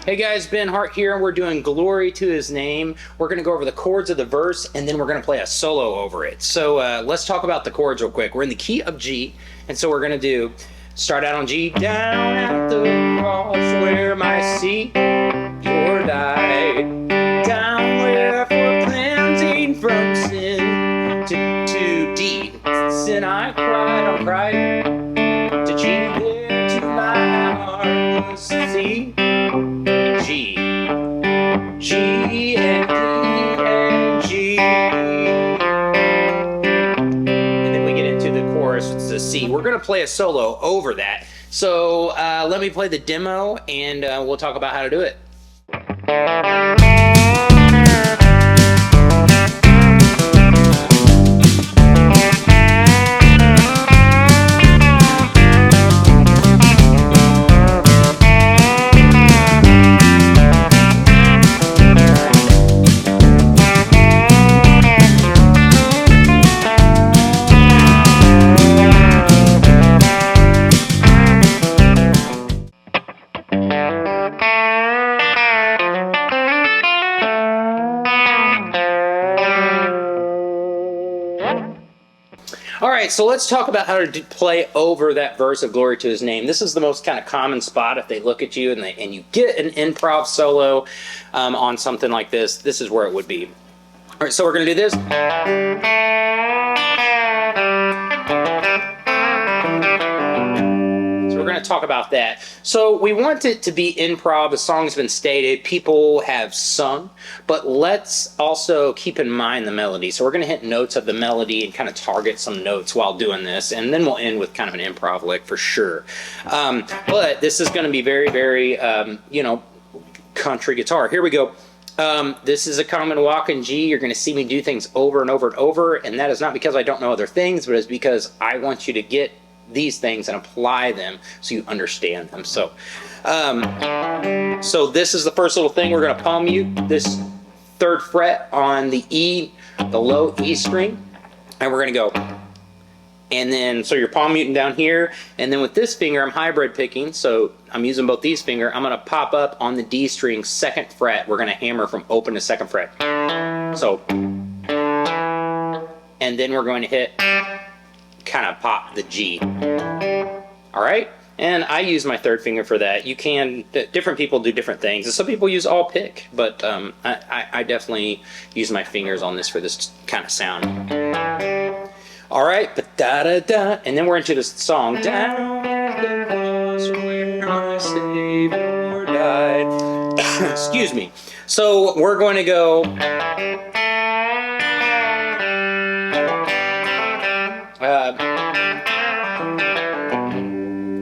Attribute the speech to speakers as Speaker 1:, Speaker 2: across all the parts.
Speaker 1: Hey guys, Ben Hart here, and we're doing Glory to His Name. We're going to go over the chords of the verse, and then we're going to play a solo over it. So let's talk about the chords real quick. We're in the key of G, and so we're going to start out on G. Down at the cross where my Savior died. Down where for cleansing from sin. To D. Sin I cried. To G there to my heart was C. G, G and D and G. And then we get into the chorus, which is a C. We're going to play a solo over that. So let me play the demo and we'll talk about how to do it. All right, so let's talk about how to play over that verse of Glory to His Name. This is the most kind of common spot if they look at you and you get an improv solo on something like this. This is where it would be. All right, so we're going to do this. We're going to talk about that. So we want it to be improv. The song's been stated. People have sung. But let's also keep in mind the melody. So we're going to hit notes of the melody and kind of target some notes while doing this. And then we'll end with kind of an improv lick for sure. But this is going to be very, very, country guitar. Here we go. This is a common walk in G. You're going to see me do things over and over and over. And that is not because I don't know other things, but it's because I want you to get these things and apply them so you understand them. So this is the first little thing. We're going to palm mute this 3rd fret on the E, the low E string, and we're going to go. And then, so you're palm muting down here, and then with this finger, I'm hybrid picking, so I'm using both these fingers. I'm going to pop up on the D string 2nd fret. We're going to hammer from open to 2nd fret. So, and then we're going to hit, kind of pop the G. All right, and I use my 3rd finger for that. You can, different people do different things, and some people use all pick, but I definitely use my fingers on this for this kind of sound. All right, but da da da, and then we're into this song. Down the cross where my Savior died. Excuse me. So we're going to go.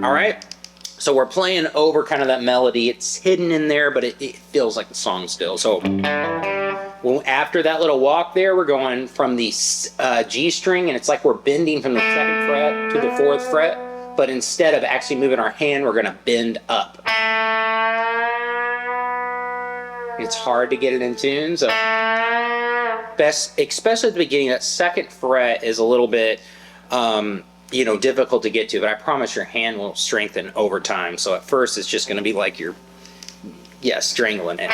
Speaker 1: All right, so we're playing over kind of that melody. It's hidden in there, but it feels like the song still. So after that little walk there, we're going from the G string, and it's like we're bending from the 2nd fret to the 4th fret, but instead of actually moving our hand, we're going to bend up. It's hard to get it in tune, so especially at the beginning, that 2nd fret is a little bit difficult to get to, but I promise your hand will strengthen over time. So at first it's just going to be like you're strangling it.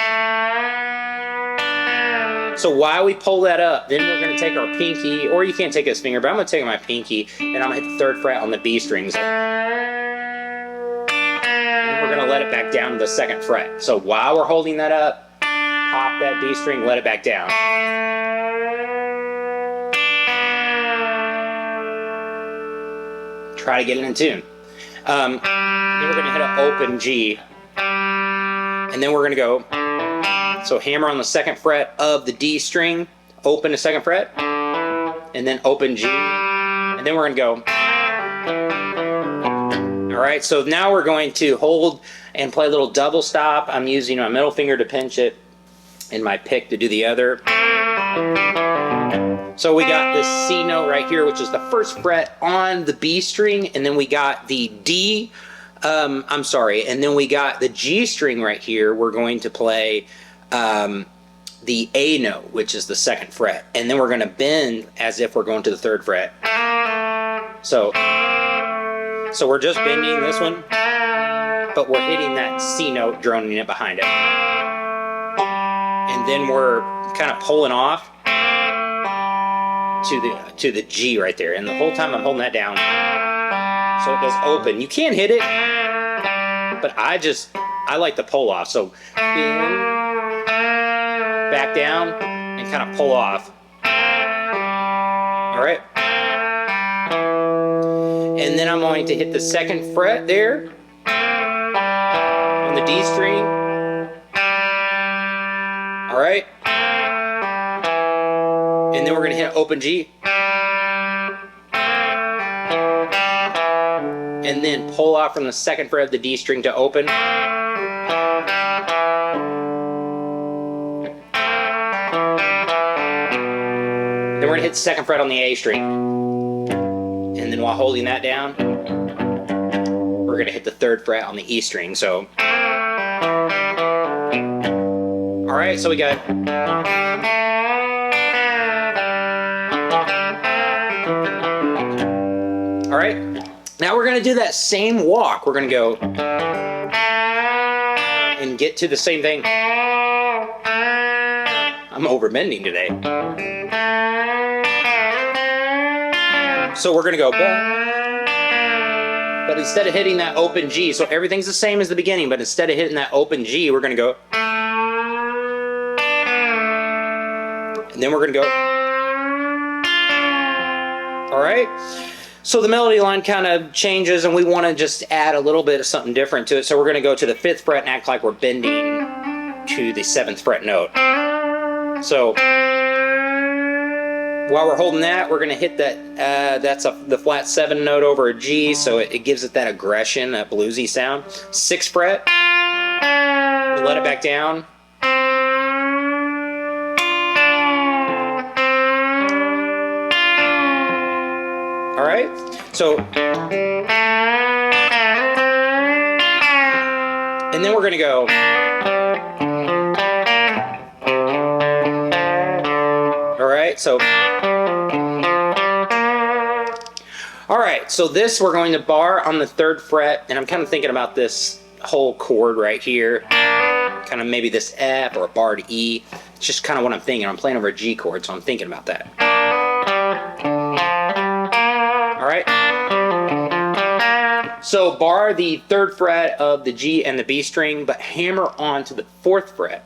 Speaker 1: So while we pull that up, then we're going to take our pinky, or you can't take this finger, but I'm going to take my pinky and I'm going to hit the 3rd fret on the B strings. And then we're going to let it back down to the 2nd fret. So while we're holding that up, pop that D string, let it back down. Try to get it in tune. Then we're going to hit an open G. And then we're going to go, so hammer on the 2nd fret of the D string, open to 2nd fret, and then open G. And then we're going to go. All right, so now we're going to hold and play a little double stop. I'm using my middle finger to pinch it and my pick to do the other. So we got this C note right here, which is the 1st fret on the B string, and then we got the D, and then we got the G string right here. We're going to play the A note, which is the 2nd fret, and then we're going to bend as if we're going to the 3rd fret. So we're just bending this one. but we're hitting that C note, droning it behind it. And then we're kind of pulling off to the G right there. And the whole time I'm holding that down, so it goes open. You can hit it, but I like the pull off. So in, back down, and kind of pull off. All right. And then I'm going to hit the 2nd fret there on the D string. All right. And then we're going to hit an open G. And then pull off from the 2nd fret of the D string to open. Then we're going to hit the 2nd fret on the A string. And then while holding that down, we're going to hit the 3rd fret on the E string. So, all right, so we got. All right, now we're going to do that same walk. We're going to go and get to the same thing. I'm overbending today. So we're going to go, but instead of hitting that open G, so everything's the same as the beginning, but instead of hitting that open G, we're going to go, and then we're going to go. All right. So the melody line kind of changes, and we want to just add a little bit of something different to it. So we're going to go to the 5th fret and act like we're bending to the 7th fret note. So while we're holding that, we're going to hit that, that's the flat 7 note over a G, so it gives it that aggression, that bluesy sound. 6th fret, let it back down. All right, so, and then we're going to go. All right, so, all right, so this we're going to bar on the 3rd fret, and I'm kind of thinking about this whole chord right here, kind of maybe this F or a bar to E. It's just kind of what I'm thinking. I'm playing over a G chord, so I'm thinking about that. All right. So bar the 3rd fret of the G and the B string, but hammer on to the 4th fret